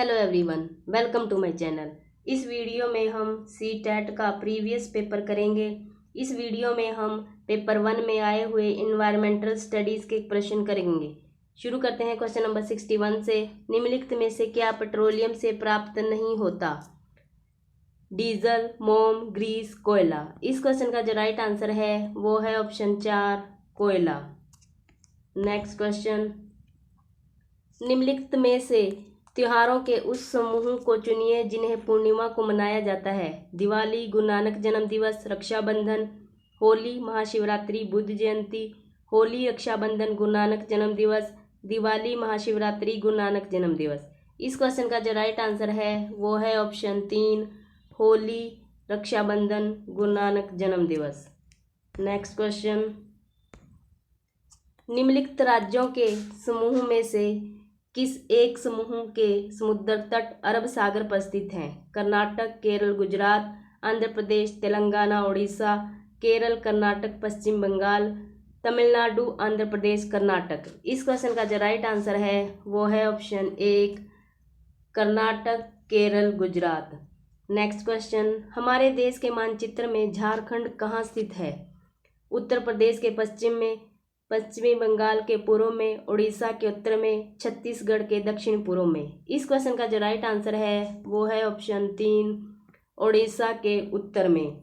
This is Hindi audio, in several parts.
Hello everyone, welcome to my channel. इस वीडियो में हम सी-टेट का प्रीवियस पेपर करेंगे। इस वीडियो में हम पेपर 1 में आए हुए इन्वायरमेंटल स्टडीज़ के प्रश्न करेंगे। शुरू करते हैं क्वेश्चन नंबर 61 से। निम्नलिखित में से क्या पेट्रोलियम से प्राप्त नहीं होता? डीजल, मोम, ग्रीस, कोयला। इस क्वेश्चन का जो राइट आंसर है वो है ऑप्शन 4 कोयला। नेक्स्ट क्वेश्चन, निम्नलिखित में से त्योहारों के उस समूह को चुनिए जिन्हें पूर्णिमा को मनाया जाता है। दिवाली, गुरु नानक जन्म दिवस, रक्षाबंधन, होली, महाशिवरात्रि, बुद्ध जयंती। होली, रक्षाबंधन, गुरु नानक जन्म दिवस, दिवाली, महाशिवरात्रि, गुरु नानक जन्म दिवस। इस क्वेश्चन का जो राइट आंसर है वो है ऑप्शन 3 होली, रक्षाबंधन, गुरु नानक जन्म दिवस। नेक्स्ट क्वेश्चन, निम्नलिखित राज्यों के समूह में से किस एक समूह के समुद्र तट अरब सागर पर स्थित हैं? कर्नाटक, केरल, गुजरात, आंध्र प्रदेश, तेलंगाना, उड़ीसा। केरल, कर्नाटक, पश्चिम बंगाल, तमिलनाडु, आंध्र प्रदेश, कर्नाटक। इस क्वेश्चन का जो राइट आंसर है वो है option 1 Karnataka, Kerala, Gujarat. Next question, हमारे देश के मानचित्र में झारखंड कहाँ स्थित है? उत्तर प्रदेश के पश्चिम में, पश्चिमी बंगाल के पूर्व में, उड़ीसा के उत्तर में, छत्तीसगढ़ के दक्षिण पूर्व में। इस क्वेश्चन का जो राइट आंसर है वो है ऑप्शन 3 उड़ीसा के उत्तर में।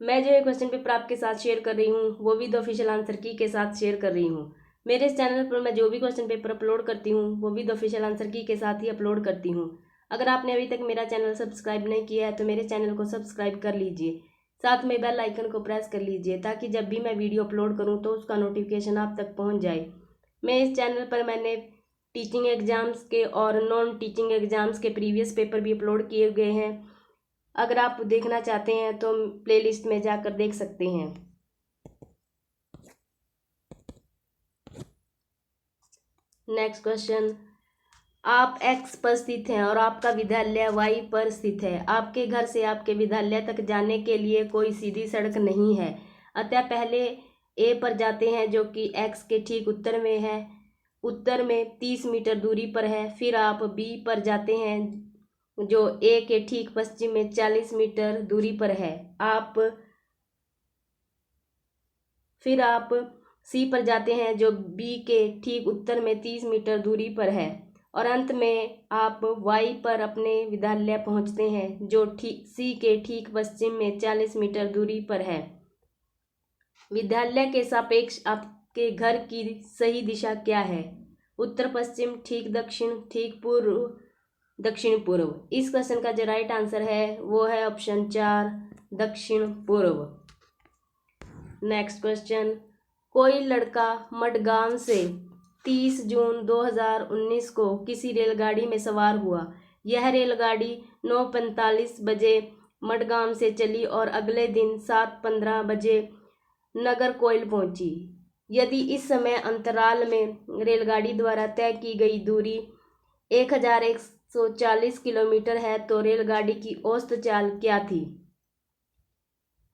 मैं जो ये क्वेश्चन पेपर आपके साथ शेयर कर रही हूँ वो भी द ऑफिशियल आंसर की के साथ शेयर कर रही हूँ। मेरे इस चैनल पर मैं जो भी क्वेश्चन पेपर अपलोड करती हूँ वो भी द ऑफिशियल आंसर की के साथ ही अपलोड करती हूँ। अगर आपने अभी तक मेरा चैनल सब्सक्राइब नहीं किया है तो मेरे चैनल को सब्सक्राइब कर लीजिए, साथ में बेल आइकन को प्रेस कर लीजिए ताकि जब भी मैं वीडियो अपलोड करूं तो उसका नोटिफिकेशन आप तक पहुंच जाए। मैं इस चैनल पर मैंने टीचिंग एग्जाम्स के और नॉन टीचिंग एग्जाम्स के प्रीवियस पेपर भी अपलोड किए गए हैं। अगर आप देखना चाहते हैं तो प्लेलिस्ट में जाकर देख सकते हैं। नेक्स्ट क्वेश्चन, आप एक्स पर स्थित हैं और आपका विद्यालय वाई पर स्थित है। आपके घर से आपके विद्यालय तक जाने के लिए कोई सीधी सड़क नहीं है, अतः पहले ए पर जाते हैं जो कि एक्स के ठीक उत्तर में है, उत्तर में 30 मीटर दूरी पर है। फिर आप बी पर जाते हैं जो ए के ठीक पश्चिम में 40 मीटर दूरी पर है। फिर आप सी पर जाते हैं जो बी के ठीक उत्तर में 30 मीटर दूरी पर है, और अंत में आप वाई पर अपने विद्यालय पहुंचते हैं जो ठीक सी के ठीक पश्चिम में 40 मीटर दूरी पर है। विद्यालय के सापेक्ष आपके घर की सही दिशा क्या है? उत्तर पश्चिम, ठीक दक्षिण, ठीक पूर्व, दक्षिण पूर्व। इस क्वेश्चन का जो राइट आंसर है वो है ऑप्शन 4 दक्षिण पूर्व। नेक्स्ट क्वेश्चन, कोई लड़का मडगांव से 30 जून 2019 को किसी रेलगाड़ी में सवार हुआ। यह रेलगाड़ी 9:45 बजे मडगांव से चली और अगले दिन 7:15 बजे नागरकोइल पहुंची। यदि इस समय अंतराल में रेलगाड़ी द्वारा तय की गई दूरी 1140 किलोमीटर है तो रेलगाड़ी की औसत चाल क्या थी?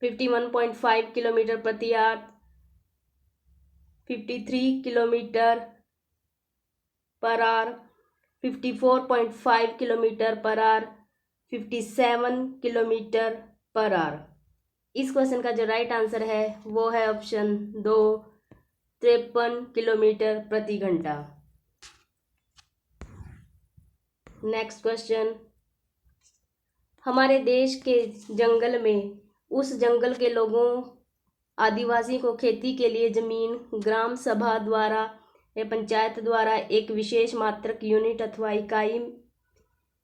51.5 किलोमीटर प्रति hour, 53 kilometre per hour, 54.5 kilometre per hour, 57 kilometre per hour. इस क्वेश्चन का जो राइट आंसर है वो है ऑप्शन 2 53 किलोमीटर प्रति घंटा। नेक्स्ट क्वेश्चन, हमारे देश के जंगल में उस जंगल के लोगों आदिवासी को खेती के लिए जमीन ग्राम सभा द्वारा या पंचायत द्वारा एक विशेष मात्रक यूनिट अथवा इकाई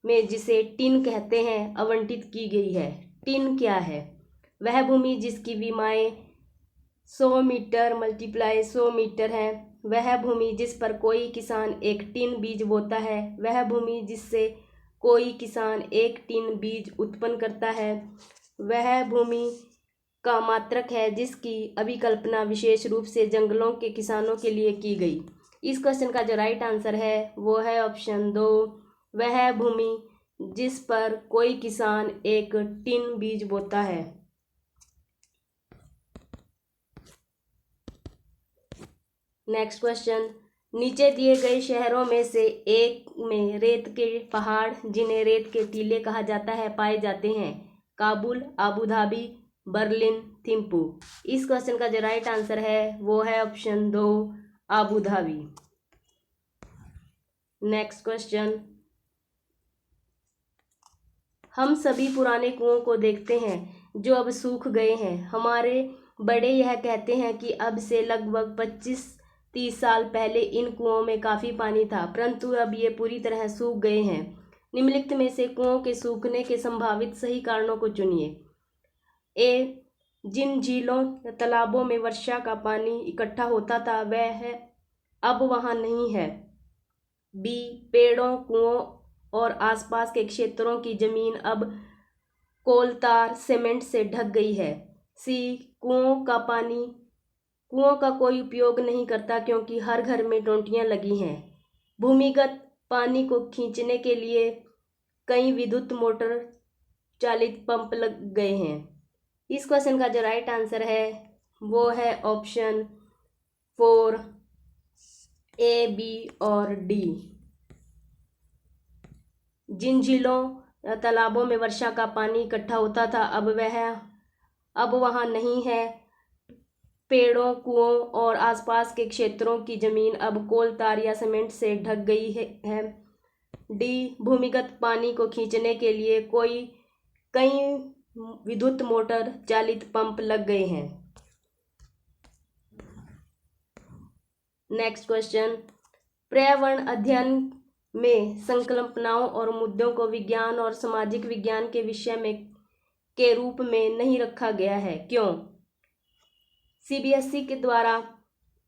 में जिसे टिन कहते हैं आवंटित की गई है। टिन क्या है? वह भूमि जिसकी विमाएँ 100 मीटर × 100 मीटर है। वह भूमि जिस पर कोई किसान एक टिन बीज बोता है। वह भूमि जिससे कोई किसान एक टिन बीज उत्पन्न करता है। वह भूमि का मात्रक है जिसकी अभिकल्पना विशेष रूप से जंगलों के किसानों के लिए की गई। इस क्वेश्चन का जो राइट आंसर है वो है ऑप्शन 2 वह भूमि जिस पर कोई किसान एक टिन बीज बोता है। नेक्स्ट क्वेश्चन, नीचे दिए गए शहरों में से एक में रेत के पहाड़, जिन्हें रेत के टीले कहा जाता है, पाए जाते हैं। Kabul, Abu Dhabi, Berlin, Thimphu. इस क्वेश्चन का जो राइट आंसर है वो है option 2, Abu Dhabi. Next question, हम सभी पुराने कुओं को देखते हैं जो अब सूख गए हैं। हमारे बड़े यह कहते हैं कि अब से लगभग 25-30 साल पहले इन कुओं में काफ़ी पानी था, परंतु अब ये पूरी तरह सूख गए हैं। निम्नलिखित में से कुओं के सूखने के संभावित सही कारणों को चुनिए। ए, जिन झीलों या तालाबों में वर्षा का पानी इकट्ठा होता था वह अब वहाँ नहीं है। बी, पेड़ों, कुओं और आसपास के क्षेत्रों की जमीन अब कोल, तार, सीमेंट से ढक गई है। सी, कुओं का कोई उपयोग नहीं करता क्योंकि हर घर में टोंटियां लगी हैं। भूमिगत पानी को खींचने के लिए कई विद्युत मोटर चालित पंप लग गए हैं। इस क्वेश्चन का जो राइट आंसर है वो है ऑप्शन 4, ए, बी और डी। जिन झीलों तालाबों में वर्षा का पानी इकट्ठा होता था अब वहाँ नहीं है। पेड़ों, कुओं और आसपास के क्षेत्रों की जमीन अब कोल, तार या सीमेंट से ढक गई है। डी, भूमिगत पानी को खींचने के लिए कई विद्युत मोटर चालित पंप लग गए हैं। नेक्स्ट क्वेश्चन, पर्यावरण अध्ययन में संकल्पनाओं और मुद्दों को विज्ञान और सामाजिक विज्ञान के विषय में के रूप में नहीं रखा गया है, क्यों? सीबीएसई के द्वारा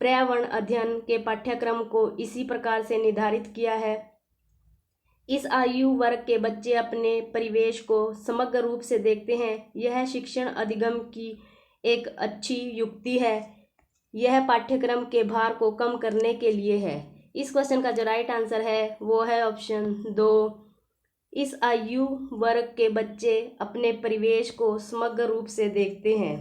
पर्यावरण अध्ययन के पाठ्यक्रम को इसी प्रकार से निर्धारित किया है। इस आयु वर्ग के बच्चे अपने परिवेश को समग्र रूप से देखते हैं। यह शिक्षण अधिगम की एक अच्छी युक्ति है। यह पाठ्यक्रम के भार को कम करने के लिए है। इस क्वेश्चन का जो राइट आंसर है वो है ऑप्शन 2, इस आयु वर्ग के बच्चे अपने परिवेश को समग्र रूप से देखते हैं।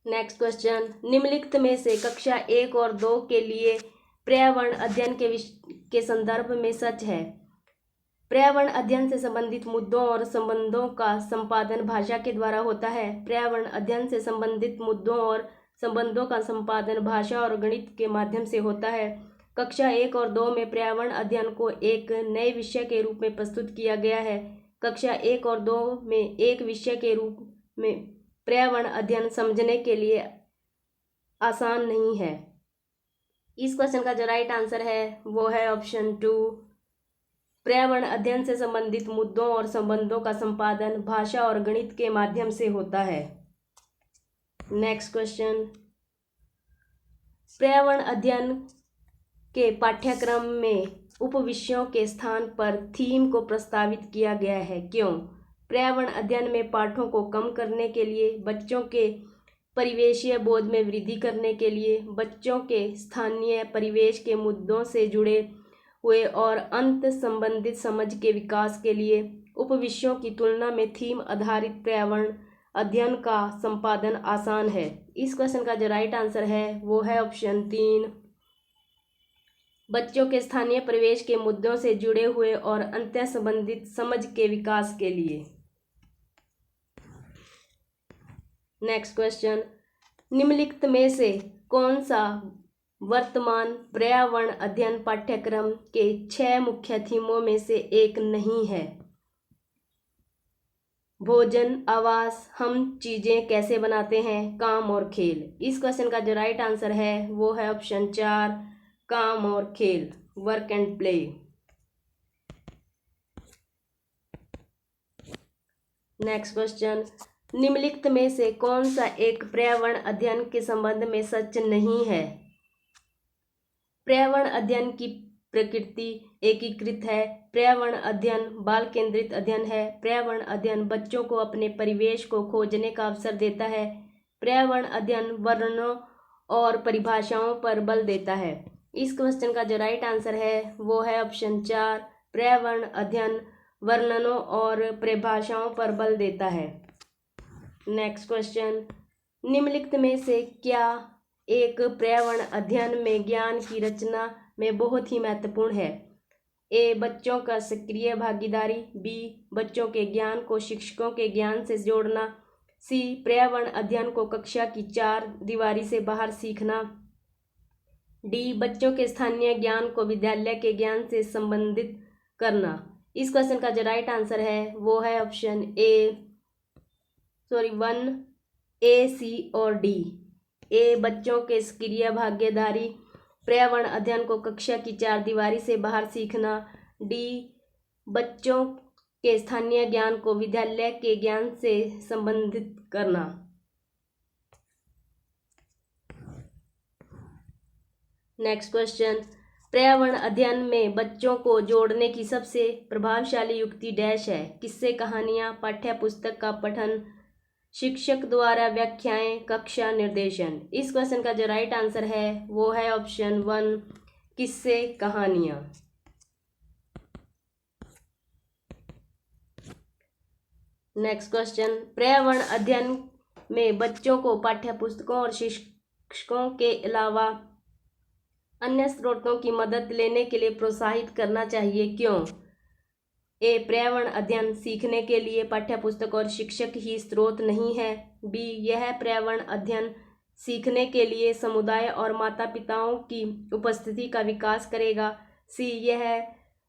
नेक्स्ट क्वेश्चन, निम्नलिखित में से कक्षा 1 और 2 के लिए पर्यावरण अध्ययन के संदर्भ में सच है। पर्यावरण अध्ययन से संबंधित मुद्दों और संबंधों का संपादन भाषा के द्वारा होता है। पर्यावरण अध्ययन से संबंधित मुद्दों और संबंधों का संपादन भाषा और गणित के माध्यम से होता है। कक्षा 1 और 2 में पर्यावरण अध्ययन को एक नए विषय के रूप में प्रस्तुत किया गया है। कक्षा 1 और 2 में एक विषय के रूप में पर्यावरण अध्ययन समझने के लिए आसान नहीं है। इस क्वेश्चन का जो राइट आंसर है वो है ऑप्शन 2, पर्यावरण अध्ययन से संबंधित मुद्दों और संबंधों का संपादन भाषा और गणित के माध्यम से होता है। नेक्स्ट क्वेश्चन, पर्यावरण अध्ययन के पाठ्यक्रम में उपविषयों के स्थान पर थीम को प्रस्तावित किया गया है, क्यों? पर्यावरण अध्ययन में पाठों को कम करने के लिए, बच्चों के परिवेशीय बोध में वृद्धि करने के लिए, बच्चों के स्थानीय परिवेश के मुद्दों से जुड़े हुए और अंत संबंधित समझ के विकास के लिए उपविषयों की तुलना में थीम आधारित पर्यावरण अध्ययन का संपादन आसान है। इस क्वेश्चन का जो राइट आंसर है वो है ऑप्शन 3, बच्चों के स्थानीय परिवेश के मुद्दों से जुड़े हुए और अंत संबंधित समझ के विकास के लिए। नेक्स्ट क्वेश्चन, निम्नलिखित में से कौन सा वर्तमान पर्यावरण अध्ययन पाठ्यक्रम के 6 मुख्य थीमों में से एक नहीं है? भोजन, आवास, हम चीजें कैसे बनाते हैं, काम और खेल। इस क्वेश्चन का जो राइट आंसर है वो है ऑप्शन 4, काम और खेल, work and play. Next question, निम्नलिखित में से कौन सा एक पर्यावरण अध्ययन के संबंध में सच नहीं है? पर्यावरण अध्ययन की प्रकृति एकीकृत है। पर्यावरण अध्ययन बाल केंद्रित अध्ययन है। पर्यावरण अध्ययन बच्चों को अपने परिवेश को खोजने का अवसर देता है। पर्यावरण अध्ययन वर्णनों और परिभाषाओं पर बल देता है। इस क्वेश्चन का जो राइट आंसर है वो है ऑप्शन 4, पर्यावरण अध्ययन वर्णनों और परिभाषाओं पर बल देता है। नेक्स्ट क्वेश्चन, निम्नलिखित में से क्या एक पर्यावरण अध्ययन में ज्ञान की रचना में बहुत ही महत्वपूर्ण है? ए. बच्चों का सक्रिय भागीदारी। बी. बच्चों के ज्ञान को शिक्षकों के ज्ञान से जोड़ना। सी. पर्यावरण अध्ययन को कक्षा की चार दीवारी से बाहर सीखना। डी. बच्चों के स्थानीय ज्ञान को विद्यालय के ज्ञान से संबंधित करना। इस क्वेश्चन का जो राइट आंसर है वो है ऑप्शन वन, ए, सी और डी। ए. बच्चों के सक्रिय भागीदारी, पर्यावरण अध्ययन को कक्षा की चार दीवारी से बाहर सीखना। डी. बच्चों के स्थानीय ज्ञान को विद्यालय के ज्ञान से संबंधित करना। नेक्स्ट क्वेश्चन, पर्यावरण अध्ययन में बच्चों को जोड़ने की सबसे प्रभावशाली युक्ति डैश है? किस्से, कहानियां, पाठ्य पुस्तक का पठन, शिक्षक द्वारा व्याख्याएं, कक्षा निर्देशन। इस क्वेश्चन का जो राइट आंसर है वो है ऑप्शन वन, किस्से, कहानियां। नेक्स्ट क्वेश्चन, पर्यावरण अध्ययन में बच्चों को पाठ्य पुस्तकों और शिक्षकों के अलावा अन्य स्रोतों की मदद लेने के लिए प्रोत्साहित करना चाहिए, क्यों? ए. पर्यावरण अध्ययन सीखने के लिए पाठ्य पुस्तक और शिक्षक ही स्रोत नहीं है। बी. यह पर्यावरण अध्ययन सीखने के लिए समुदाय और माता पिताओं की उपस्थिति का विकास करेगा। सी. यह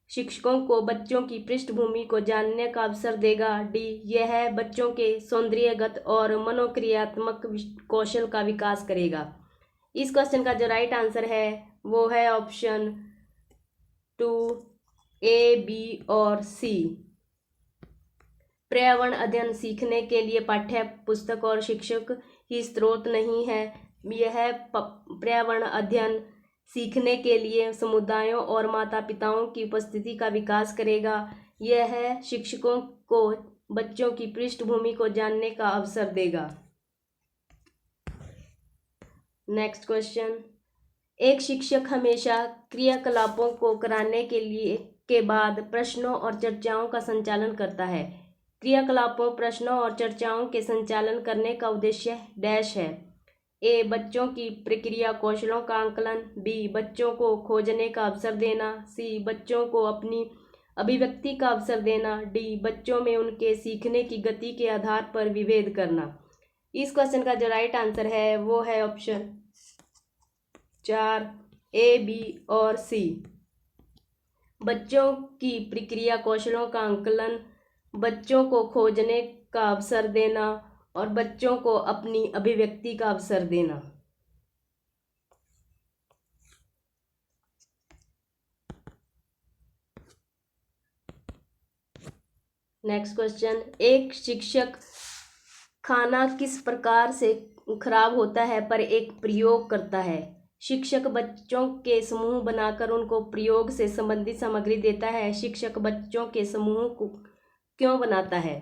शिक्षकों को बच्चों की पृष्ठभूमि को जानने का अवसर देगा। डी. यह बच्चों के सौंदर्यगत और मनोक्रियात्मक कौशल का विकास करेगा। इस क्वेश्चन का जो राइट आंसर है वो है ऑप्शन टू, ए, बी और सी। पर्यावरण अध्ययन सीखने के लिए पाठ्य पुस्तक और शिक्षक ही स्रोत नहीं है। यह पर्यावरण अध्ययन सीखने के लिए समुदायों और माता पिताओं की उपस्थिति का विकास करेगा। यह शिक्षकों को बच्चों की पृष्ठभूमि को जानने का अवसर देगा। नेक्स्ट क्वेश्चन, एक शिक्षक हमेशा क्रियाकलापों को कराने के बाद प्रश्नों और चर्चाओं का संचालन करता है। क्रियाकलापों, प्रश्नों और चर्चाओं के संचालन करने का उद्देश्य डैश है? ए. बच्चों की प्रक्रिया कौशलों का आंकलन। बी. बच्चों को खोजने का अवसर देना। सी. बच्चों को अपनी अभिव्यक्ति का अवसर देना। डी. बच्चों में उनके सीखने की गति के आधार पर विभेद करना। इस क्वेश्चन का जो राइट आंसर है वो है ऑप्शन चार, ए, बी और सी। बच्चों की प्रक्रिया कौशलों का आंकलन, बच्चों को खोजने का अवसर देना और बच्चों को अपनी अभिव्यक्ति का अवसर देना। नेक्स्ट क्वेश्चन, एक शिक्षक खाना किस प्रकार से खराब होता है पर एक प्रयोग करता है? शिक्षक बच्चों के समूह बनाकर उनको प्रयोग से संबंधित सामग्री देता है। शिक्षक बच्चों के समूह को क्यों बनाता है?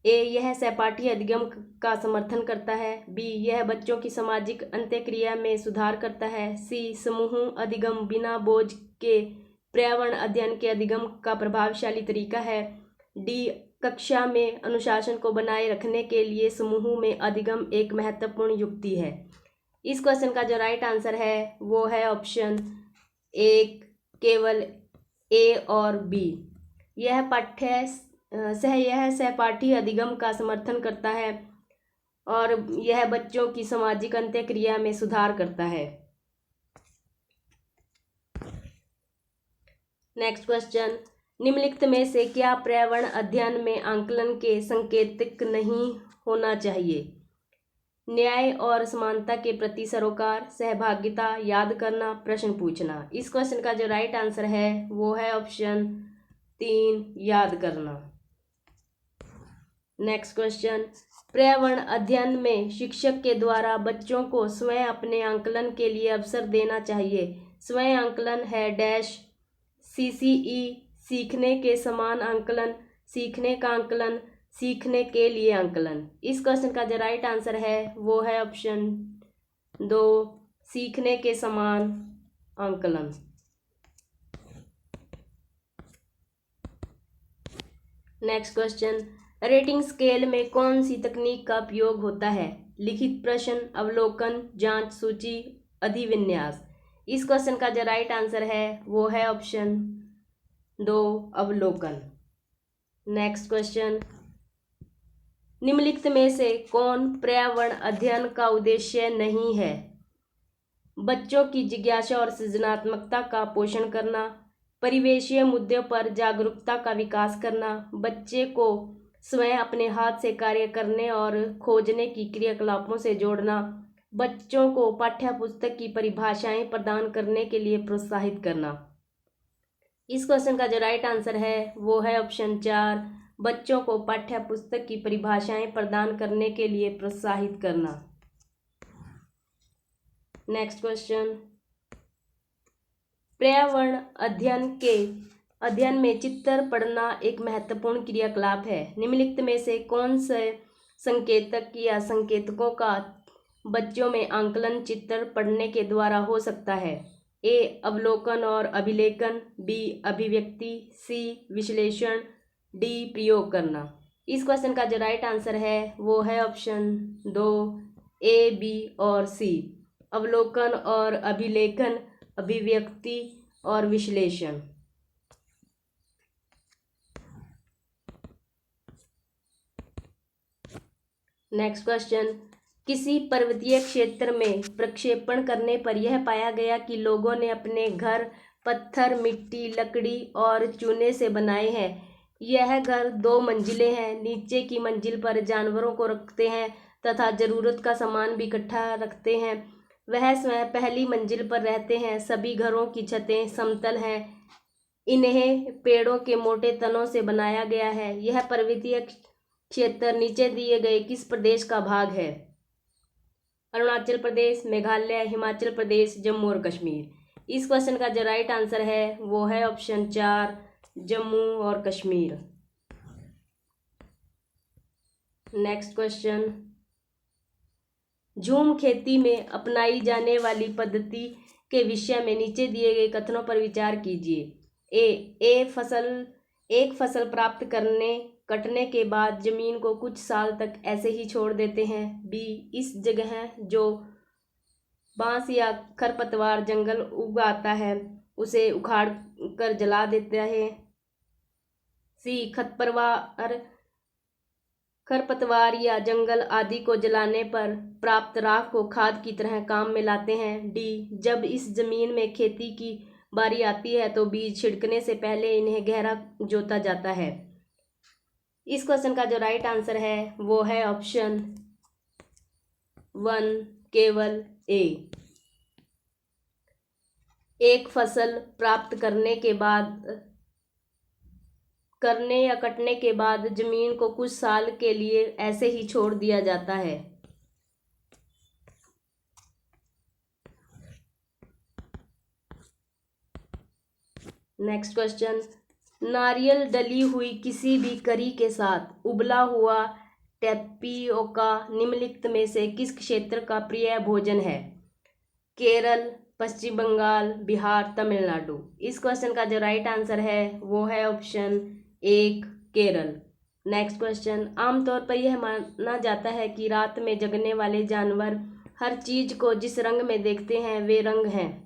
ए. यह सहपाठी अधिगम का समर्थन करता है। बी. यह बच्चों की सामाजिक अंत्यक्रिया में सुधार करता है। सी. समूह अधिगम बिना बोझ के पर्यावरण अध्ययन के अधिगम का प्रभावशाली तरीका है। डी. कक्षा में अनुशासन को बनाए रखने के लिए समूह में अधिगम एक महत्वपूर्ण युक्ति है। इस क्वेश्चन का जो राइट आंसर है वो है ऑप्शन एक, केवल ए और बी। यह सहपाठी अधिगम का समर्थन करता है और यह बच्चों की सामाजिक अंत्यक्रिया में सुधार करता है। नेक्स्ट क्वेश्चन, निम्नलिखित में से क्या पर्यावरण अध्ययन में आंकलन के संकेतक नहीं होना चाहिए? न्याय और समानता के प्रति सरोकार, सहभागिता, याद करना, प्रश्न पूछना। इस क्वेश्चन का जो राइट आंसर है वो है ऑप्शन तीन, याद करना। नेक्स्ट क्वेश्चन, पर्यावरण अध्ययन में शिक्षक के द्वारा बच्चों को स्वयं अपने आंकलन के लिए अवसर देना चाहिए। स्वयं आंकलन है डैश? सीसीई, सीखने के समान आंकलन, सीखने का आंकलन, सीखने के लिए आंकलन। इस क्वेश्चन का जो राइट आंसर है वो है ऑप्शन दो, सीखने के समान आंकलन। नेक्स्ट क्वेश्चन, रेटिंग स्केल में कौन सी तकनीक का उपयोग होता है? लिखित प्रश्न, अवलोकन, जांच सूची, अधिविन्यास। इस क्वेश्चन का जो राइट आंसर है वो है ऑप्शन 2 अवलोकन। नेक्स्ट क्वेश्चन, निम्नलिखित में से कौन पर्यावरण अध्ययन का उद्देश्य नहीं है? बच्चों की जिज्ञासा और सृजनात्मकता का पोषण करना, परिवेशीय मुद्दों पर जागरूकता का विकास करना, बच्चे को स्वयं अपने हाथ से कार्य करने और खोजने की क्रियाकलापों से जोड़ना, बच्चों को पाठ्यपुस्तक की परिभाषाएं प्रदान करने के लिए प्रोत्साहित करना। इस क्वेश्चन का जो राइट आंसर है वो है ऑप्शन 4 बच्चों को पाठ्यपुस्तक की परिभाषाएं प्रदान करने के लिए प्रोत्साहित करना। नेक्स्ट क्वेश्चन, पर्यावरण अध्ययन में चित्र पढ़ना एक महत्वपूर्ण क्रियाकलाप है। निम्नलिखित में से कौन से संकेतक या संकेतकों का बच्चों में आंकलन चित्र पढ़ने के द्वारा हो सकता है? ए अवलोकन और अभिलेखन, बी अभिव्यक्ति, सी विश्लेषण, डी प्रयोग करना। इस क्वेश्चन का जो राइट आंसर है वो है ऑप्शन 2 ए, बी और सी, अवलोकन और अभिलेखन, अभिव्यक्ति और विश्लेषण। नेक्स्ट क्वेश्चन, किसी पर्वतीय क्षेत्र में प्रक्षेपण करने पर यह पाया गया कि लोगों ने अपने घर पत्थर, मिट्टी, लकड़ी और चूने से बनाए हैं। यह घर 2 मंजिलें हैं। नीचे की मंजिल पर जानवरों को रखते हैं तथा जरूरत का सामान भी इकट्ठा रखते हैं। वह स्वयं पहली मंजिल पर रहते हैं। सभी घरों की छतें समतल हैं। इन्हें पेड़ों के मोटे तनों से बनाया गया है। यह पर्वतीय क्षेत्र नीचे दिए गए किस प्रदेश का भाग है? अरुणाचल प्रदेश, मेघालय, हिमाचल प्रदेश, जम्मू और कश्मीर। इस क्वेश्चन का जो राइट आंसर है वो है ऑप्शन 4 जम्मू और कश्मीर। नेक्स्ट क्वेश्चन, झूम खेती में अपनाई जाने वाली पद्धति के विषय में नीचे दिए गए कथनों पर विचार कीजिए। एक फसल प्राप्त कटने के बाद जमीन को कुछ साल तक ऐसे ही छोड़ देते हैं। बी, इस जगह जो बांस या खरपतवार जंगल उग आता है उसे उखाड़ कर जला देता है। सी, खरपतवार या जंगल आदि को जलाने पर प्राप्त राख को खाद की तरह काम में लाते हैं। डी, जब इस जमीन में खेती की बारी आती है तो बीज छिड़कने से पहले इन्हें गहरा जोता जाता है। इस क्वेश्चन का जो राइट आंसर है वो है ऑप्शन 1 केवल ए। एक फसल प्राप्त करने या कटने के बाद जमीन को कुछ साल के लिए ऐसे ही छोड़ दिया जाता है। नेक्स्ट क्वेश्चन, नारियल डली हुई किसी भी करी के साथ उबला हुआ टेपियोका निम्नलिखित में से किस क्षेत्र का प्रिय भोजन है? केरल, पश्चिम बंगाल, बिहार, तमिलनाडु। इस क्वेश्चन का जो राइट आंसर है वो है ऑप्शन 1 केरल। नेक्स्ट क्वेश्चन, आमतौर पर यह माना जाता है कि रात में जगने वाले जानवर हर चीज को जिस रंग में देखते हैं वे रंग हैं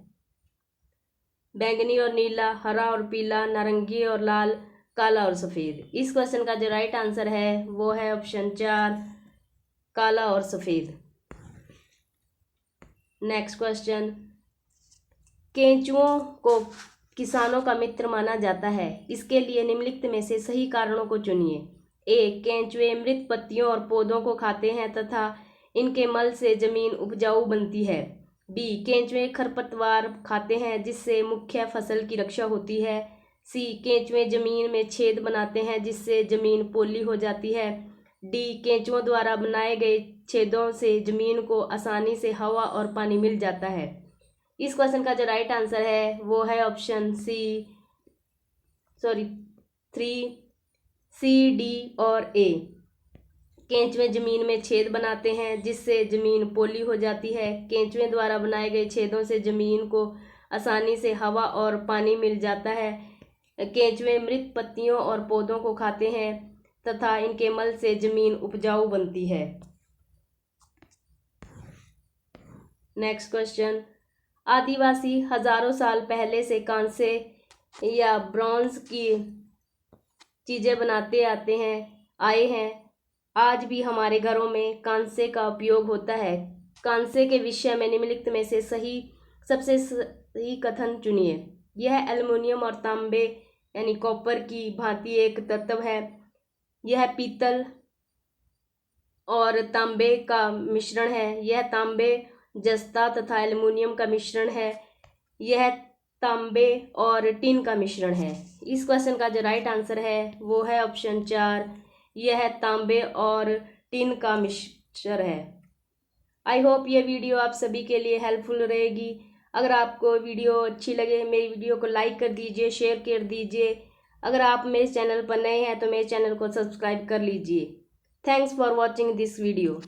बैंगनी और नीला, हरा और पीला, नारंगी और लाल, काला और सफ़ेद। इस क्वेश्चन का जो राइट आंसर है वो है ऑप्शन 4 काला और सफ़ेद। नेक्स्ट क्वेश्चन, केंचुओं को किसानों का मित्र माना जाता है। इसके लिए निम्नलिखित में से सही कारणों को चुनिए। ए, केंचुए मृत पत्तियों और पौधों को खाते हैं तथा इनके मल से जमीन उपजाऊ बनती है। बी, केंचुए खरपतवार खाते हैं जिससे मुख्य फसल की रक्षा होती है। सी, केंचुए जमीन में छेद बनाते हैं जिससे जमीन पोली हो जाती है। डी, केंचुओं द्वारा बनाए गए छेदों से जमीन को आसानी से हवा और पानी मिल जाता है। इस क्वेश्चन का जो राइट आंसर है वो है ऑप्शन 3 सी, डी और ए। केंचुए जमीन में छेद बनाते हैं जिससे जमीन पोली हो जाती है। केंचुए द्वारा बनाए गए छेदों से जमीन को आसानी से हवा और पानी मिल जाता है। केंचुए मृत पत्तियों और पौधों को खाते हैं तथा इनके मल से जमीन उपजाऊ बनती है। नेक्स्ट क्वेश्चन, आदिवासी हजारों साल पहले से कांसे या ब्रॉन्ज की चीज़ें बनाते आए हैं। आज भी हमारे घरों में कांसे का उपयोग होता है। कांसे के विषय में निम्नलिखित में से सबसे सही कथन चुनिए। यह एल्युमिनियम और तांबे यानी कॉपर की भांति एक तत्व है। यह पीतल और तांबे का मिश्रण है। यह तांबे जस्ता तथा एल्युमिनियम का मिश्रण है। यह तांबे और टिन का मिश्रण है। इस क्वेश्चन का जो राइट आंसर है वो है ऑप्शन 4, यह तांबे और टिन का मिश्रण है। आई होप ये वीडियो आप सभी के लिए हेल्पफुल रहेगी। अगर आपको वीडियो अच्छी लगे मेरी वीडियो को लाइक कर दीजिए, शेयर कर दीजिए। अगर आप मेरे चैनल पर नए हैं तो मेरे चैनल को सब्सक्राइब कर लीजिए। Thanks for watching this video.